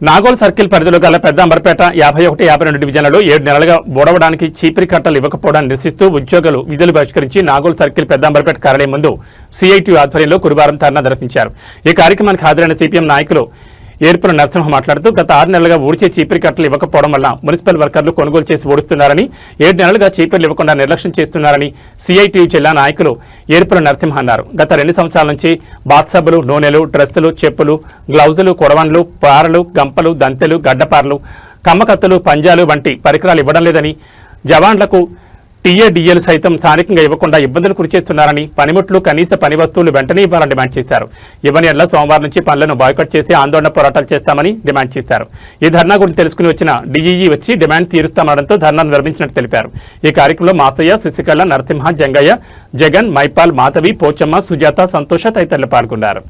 Nagole circle పరిధిలో గల పెద్ద అంబర్పేట 51, 52 డివిజన్లలో 7 నెలలుగా బోడవడానికి చీపిరి కట్టలు ఇవ్వకపోవడాన్ని నిరసిస్తూ ఉద్యోగులు విధులు బహిష్కరించి నాగోల్ సర్కిల్ పెద్ద అంబర్పేట కార్యాలయం ముందు సిఐటియు ఆధ్వర్యంలో గురువారం ధర్నా నిర్వహించారు. ఈ కార్యక్రమానికి హాజరైన సిపిఎం నాయకులు ఏర్పుల నరసింహ మాట్లాడుతూ గత 6 నెలలుగా ఊడ్చే చీపిరి కట్టలు ఇవ్వకపోవడం వల్ల మున్సిపల్ వర్కర్లు కొనుగోలు చేసి ఓడుస్తున్నారని, 7 నెలలుగా చీపిర్లు ఇవ్వకుండా నిర్లక్ష్యం చేస్తున్నారని సిఐటియు జిల్లా నాయకులు ఏర్పుల నరసింహ అన్నారు. గత 2 సంవత్సరాల నుంచి బాత్సబ్బులు, నూనెలు, డ్రెస్సులు, చెప్పులు, గ్లౌజులు, కొడవన్లు, పారలు, గంపలు, దంతెలు, గడ్డపారలు, కమ్మకత్తులు, పంజాలు వంటి పరికరాలు ఇవ్వడం లేదని, జవాన్లకు టీఏడీఏలు సైతం స్థానికంగా ఇవ్వకుండా ఇబ్బందులు గురిచేస్తున్నారని, పనిముట్లు, కనీస పని వస్తువులు వెంటనే ఇవ్వాలని డిమాండ్ చేశారు. ఇవ్వని ఎడ్ల సోమవారం నుంచి పనులను బాయ్కాట్ చేసి ఆందోళన పోరాటాలు చేస్తామని డిమాండ్ చేశారు. ఈ ధర్నా గురించి తెలుసుకుని వచ్చిన డీఈఈ వచ్చి డిమాండ్ తీరుస్తామనడంతో ధర్నాను నిర్వహించినట్టు తెలిపారు. ఈ కార్యక్రమంలో మాసయ్య, శశికళ, నరసింహ, జంగయ్య, జగన్, మైపాల్, మాధవి, పోచమ్మ, సుజాత, సంతోష తదితరులు పాల్గొన్నారు.